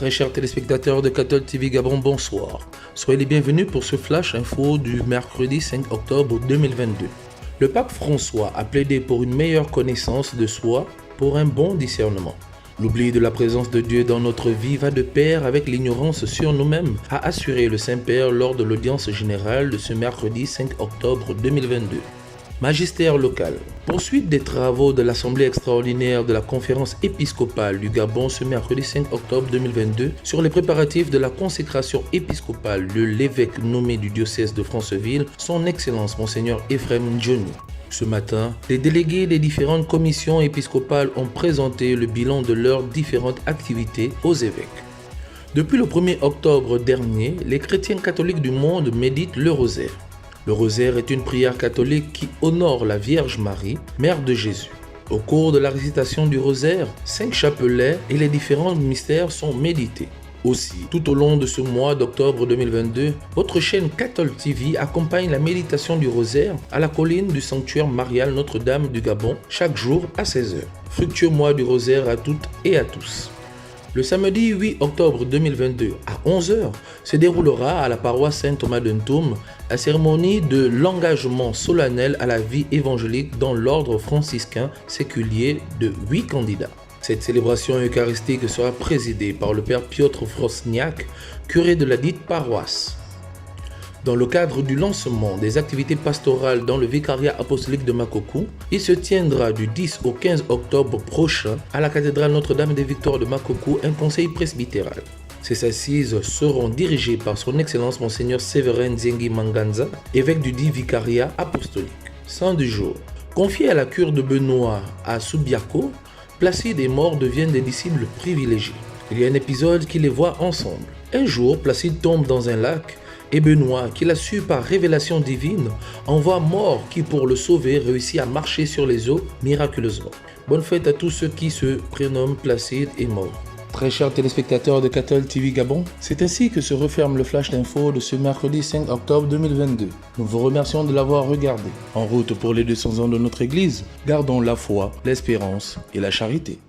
Très chers téléspectateurs de Cattle TV Gabon, bonsoir. Soyez les bienvenus pour ce flash info du mercredi 5 octobre 2022. Le pape François a plaidé pour une meilleure connaissance de soi pour un bon discernement. L'oubli de la présence de Dieu dans notre vie va de pair avec l'ignorance sur nous-mêmes, a assuré le Saint-Père lors de l'audience générale de ce mercredi 5 octobre 2022. Magistère local. Poursuite des travaux de l'Assemblée extraordinaire de la conférence épiscopale du Gabon ce mercredi 5 octobre 2022 sur les préparatifs de la consécration épiscopale de l'évêque nommé du diocèse de Franceville, son Excellence Monseigneur Ephrem Ndioni. Ce matin, les délégués des différentes commissions épiscopales ont présenté le bilan de leurs différentes activités aux évêques. Depuis le 1er octobre dernier, les chrétiens catholiques du monde méditent le rosaire. Le rosaire est une prière catholique qui honore la Vierge Marie, Mère de Jésus. Au cours de la récitation du rosaire, 5 chapelets et les différents mystères sont médités. Aussi, tout au long de ce mois d'octobre 2022, votre chaîne Cattle TV accompagne la méditation du rosaire à la colline du sanctuaire marial Notre-Dame du Gabon, chaque jour à 16h. Fructueux mois du rosaire à toutes et à tous. Le samedi 8 octobre 2022 à 11h se déroulera à la paroisse Saint-Thomas d'Entoum la cérémonie de l'engagement solennel à la vie évangélique dans l'ordre franciscain séculier de 8 candidats. Cette célébration eucharistique sera présidée par le père Piotr Frosniak, curé de la dite paroisse. Dans le cadre du lancement des activités pastorales dans le vicariat apostolique de Makokou, il se tiendra du 10 au 15 octobre prochain à la cathédrale Notre-Dame des Victoires de Makokou un conseil presbytéral. Ces assises seront dirigées par son Excellence Monseigneur Séverin Nzengi Manganza, évêque du dit vicariat apostolique. Saint du jour. Confié à la cure de Benoît à Subiaco, Placide et Mort deviennent des disciples privilégiés. Il y a un épisode qui les voit ensemble. Un jour, Placide tombe dans un lac et Benoît, qui l'a su par révélation divine, envoie Mort qui, pour le sauver, réussit à marcher sur les eaux miraculeusement. Bonne fête à tous ceux qui se prénomment Placide et Mort. Très chers téléspectateurs de Cattle TV Gabon, c'est ainsi que se referme le flash d'info de ce mercredi 5 octobre 2022. Nous vous remercions de l'avoir regardé. En route pour les 200 ans de notre Église, gardons la foi, l'espérance et la charité.